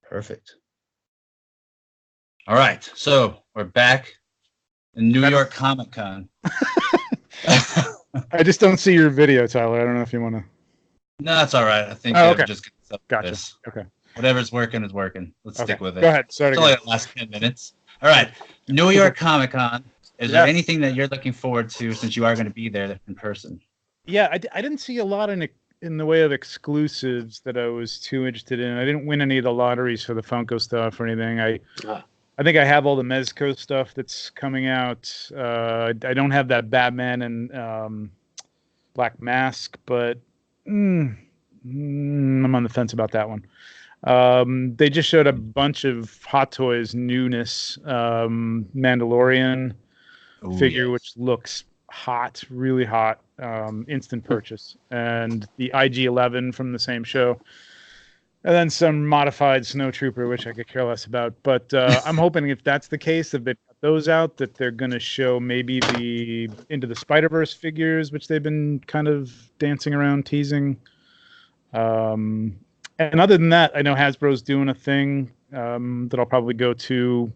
Perfect. All right, so we're back in New York Comic Con. I just don't see your video, Tyler. I don't know if you want to. No, that's all right. I think okay. Just gotcha. This. Okay. Whatever's working is working. Let's stick with it. Go ahead. Start again. It's only the last 10 minutes. All right. New York Comic Con. Is there anything that you're looking forward to since you are going to be there in person? Yeah, I didn't see a lot in the way of exclusives that I was too interested in. I didn't win any of the lotteries for the Funko stuff or anything. I think I have all the Mezco stuff that's coming out. I don't have that Batman and Black Mask, but I'm on the fence about that one. They just showed a bunch of Hot Toys newness. Mandalorian figure, which looks hot, really hot. Instant purchase. And the IG-11 from the same show. And then some modified Snowtrooper, which I could care less about. But I'm hoping if that's the case, if they put those out, that they're going to show maybe the Into the Spider-Verse figures, which they've been kind of dancing around, teasing. And other than that, I know Hasbro's doing a thing that I'll probably go to,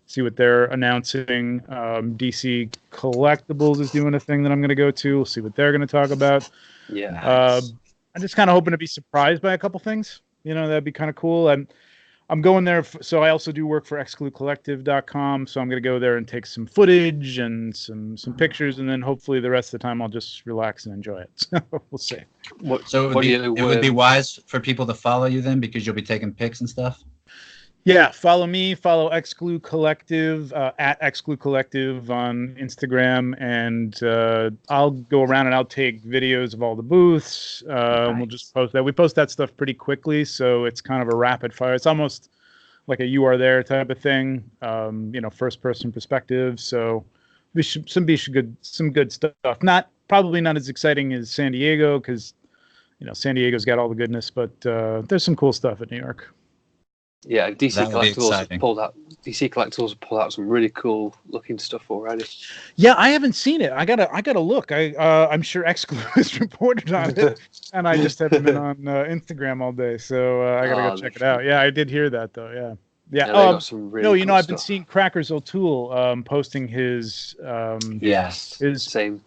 see what they're announcing. DC Collectibles is doing a thing that I'm going to go to. We'll see what they're going to talk about. Yeah. Nice. I'm just kind of hoping to be surprised by a couple things. That'd be kind of cool. I'm going there. So I also do work for excludecollective.com. So I'm going to go there and take some footage and some pictures. And then hopefully the rest of the time I'll just relax and enjoy it. So we'll see. So it would be wise for people to follow you then because you'll be taking pics and stuff? Yeah, follow me, follow Exclude Collective, at Exclude Collective on Instagram, and I'll go around and I'll take videos of all the booths. Nice. We'll just post that. We post that stuff pretty quickly, so it's kind of a rapid fire. It's almost like a you are there type of thing, first person perspective. So some good stuff. Probably not as exciting as San Diego because San Diego's got all the goodness, but there's some cool stuff in New York. Yeah, DC Collectibles have pulled out some really cool looking stuff already. Yeah, I haven't seen it. I gotta look. I'm sure Exclu has reported on it, and I just haven't been on Instagram all day, so I gotta go check it out. Yeah, I did hear that though. Yeah. Got some really cool I've stuff. been seeing Crackers O'Toole posting his same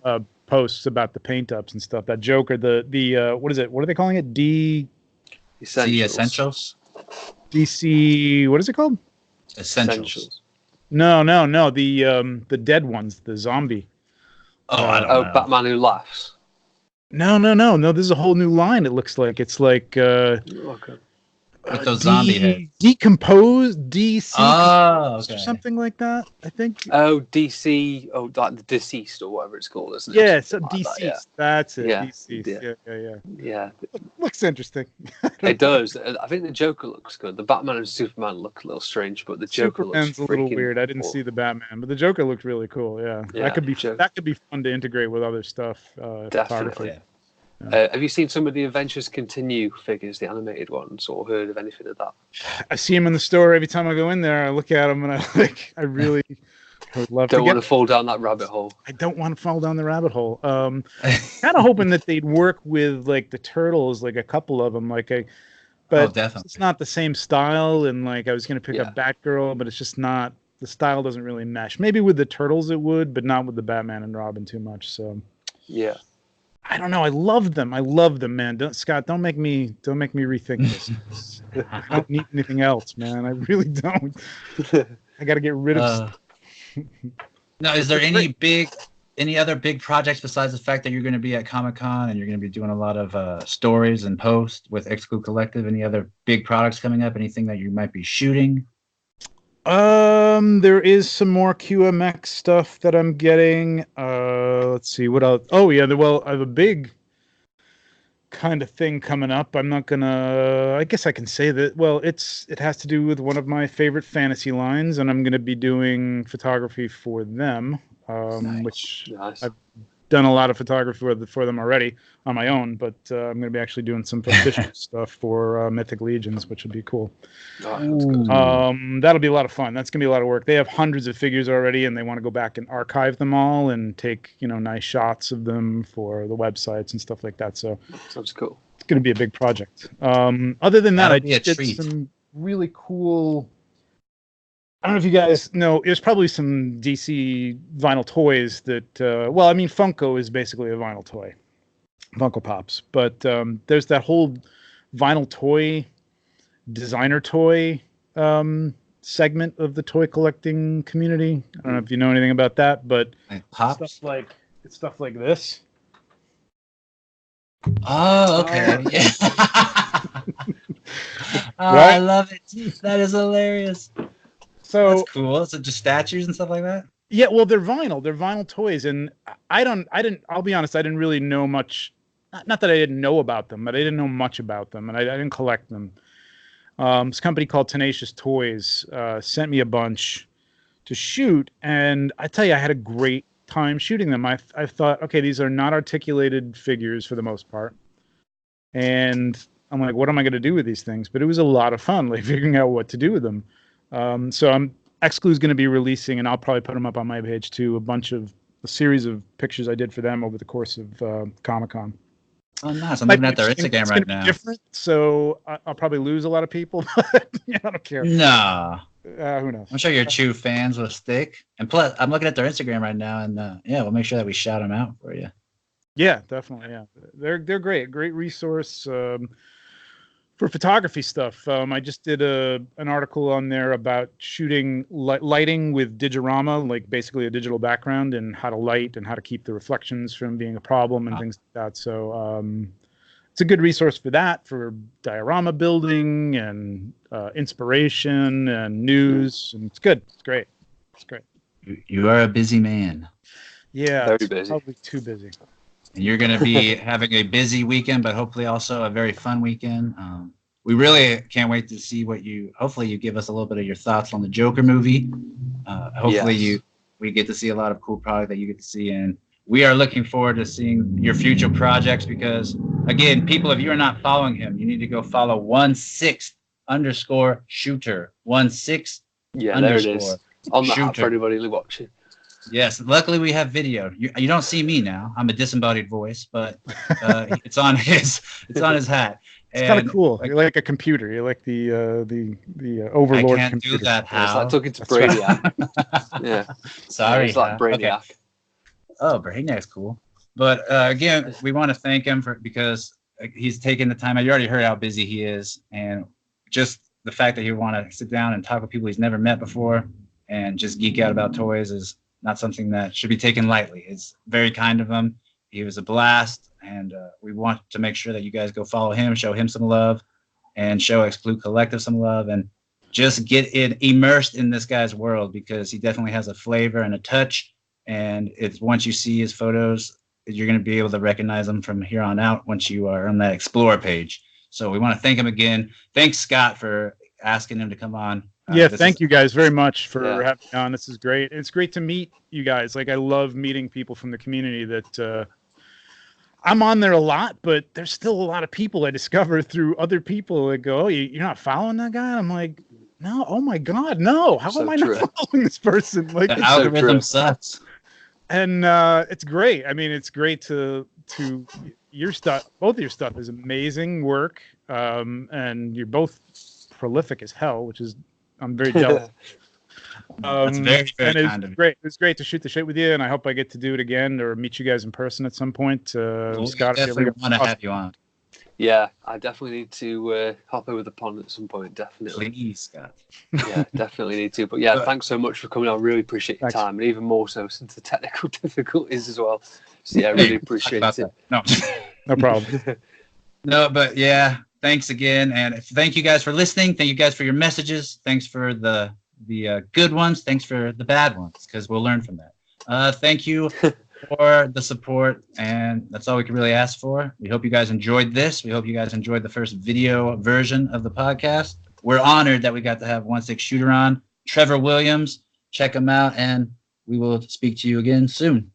posts about the paint ups and stuff. That Joker, the what is it? What are they calling it? Essentials. DC, what is it called? Essentials. No. The dead ones, the zombie. I don't know. Batman Who Laughs. No. This is a whole new line. It looks like it's like with those zombie heads. Decomposed DC or something like that, I think. Oh, DC, like the Deceased or whatever it's called, isn't it? Yeah, so Deceased. Like That's it. Yeah. Deceased. Yeah. Looks interesting. It does. I think the Joker looks good. The Batman and Superman look a little strange, but the Joker Superman's looks a little weird. I didn't see the Batman, but the Joker looked really cool. Yeah. That could be fun to integrate with other stuff. Definitely. Have you seen some of the Adventures Continue figures, the animated ones, or heard of anything of that? I see them in the store every time I go in there. I look at them and I really would love Don't want to fall down that rabbit hole. I don't want to fall down the rabbit hole. Kind of hoping that they'd work with like the Turtles, like a couple of them, but it's not the same style. And like I was going to pick up Batgirl, but it's just not. The style doesn't really mesh. Maybe with the Turtles it would, but not with the Batman and Robin too much. So yeah. I don't know. I love them, man. Don't make me rethink this. I don't need anything else, man. I really don't. I got to get rid of. Now, is there any other big projects besides the fact that you're going to be at Comic-Con and you're going to be doing a lot of stories and posts with Exclude Collective? Any other big products coming up? Anything that you might be shooting? There is some more QMX stuff that I'm getting. Let's see what else. Oh yeah, I have a big kind of thing coming up. I'm not gonna. I guess I can say that. Well, it has to do with one of my favorite fantasy lines, and I'm gonna be doing photography for them. Which I've done a lot of photography for them already on my own, but I'm going to be actually doing some official stuff for Mythic Legions, which would be cool. That'll be a lot of fun. That's going to be a lot of work. They have hundreds of figures already, and they want to go back and archive them all and take nice shots of them for the websites and stuff like that. So sounds cool. It's going to be a big project. Other than that, I did some really cool. I don't know if you guys know. There's probably some DC vinyl toys that. Funko is basically a vinyl toy, Funko Pops. But there's that whole vinyl toy, designer toy segment of the toy collecting community. I don't know if you know anything about that, but Pops? stuff like this. Oh, okay. Yeah. Right? I love it. That is hilarious. So that's cool. So just statues and stuff like that? Yeah, well, they're vinyl. They're vinyl toys, and I'll be honest, I didn't really know much. Not that I didn't know about them, but I didn't know much about them, and I didn't collect them. This company called Tenacious Toys sent me a bunch to shoot, and I tell you, I had a great time shooting them. I thought, okay, these are not articulated figures for the most part, and I'm like, what am I going to do with these things? But it was a lot of fun, like figuring out what to do with them. So Exclu's going to be releasing, and I'll probably put them up on my page too, a series of pictures I did for them over the course of Comic-Con. Oh, nice. I'm looking at their Instagram right now. It's different, so I'll probably lose a lot of people, but I don't care. Nah. Who knows? I'm sure your true fans will stick. And plus, I'm looking at their Instagram right now, and we'll make sure that we shout them out for you. Yeah, definitely. Yeah, they're great. Great resource for photography stuff. I just did an article on there about shooting lighting with Digirama, like basically a digital background, and how to light and how to keep the reflections from being a problem and things like that. So it's a good resource for that, for diorama building and inspiration and news. And it's good. It's great. It's great. You are a busy man. Yeah, very busy. Probably too busy. And you're going to be having a busy weekend, but hopefully also a very fun weekend. We really can't wait to see hopefully you give us a little bit of your thoughts on the Joker movie. Hopefully we get to see a lot of cool product that you get to see. And we are looking forward to seeing your future projects because, again, people, if you are not following him, you need to go follow 16_shooter. 16. Yeah, there it is. On the app for anybody watching. Yes, luckily we have video. You don't see me now. I'm a disembodied voice, but it's on his hat. It's kind of cool. You're like a computer. You're like the overlord. I can't computer. do that. How? It's like talking to Brainiac. Yeah. Sorry. It's like Brainiac. Okay. Oh, Brainiac's cool. But again, we want to thank him because he's taken the time. You already heard how busy he is, and just the fact that he want to sit down and talk with people he's never met before and just geek out about toys is not something that should be taken lightly. It's very kind of him. He was a blast, and we want to make sure that you guys go follow him, show him some love, and show Exclude Collective some love, and just get immersed in this guy's world because he definitely has a flavor and a touch. And it's once you see his photos, you're going to be able to recognize them from here on out once you are on that Explore page. So we want to thank him again. Thanks, Scott, for asking him to come on. Thank you guys very much for having me on. This is great. It's great to meet you guys. Like, I love meeting people from the community that I'm on there a lot, but there's still a lot of people I discover through other people that go, oh, you're not following that guy? I'm like, no, oh my God, no. How am I not following this person? Like, the algorithm sucks. And it's great. I mean, it's great to your stuff. Both of your stuff is amazing work. And you're both prolific as hell, which is, I'm very jealous. That's very, very kind of you. Great. It was great to shoot the shit with you, and I hope I get to do it again or meet you guys in person at some point. Scott, definitely want to have you on. Yeah, I definitely need to hop over the pond at some point. Definitely. Please, Scott. Yeah, definitely need to. But thanks so much for coming on. Really appreciate your time, and even more so since the technical difficulties as well. So yeah, really appreciate it. No problem. No, but thanks again, and thank you guys for listening. Thank you guys for your messages. Thanks for the good ones. Thanks for the bad ones, because we'll learn from that. Thank you for the support, and that's all we can really ask for. We hope you guys enjoyed this. We hope you guys enjoyed the first video version of the podcast. We're honored that we got to have 16shooter on. Trevor Williams, check him out, and we will speak to you again soon.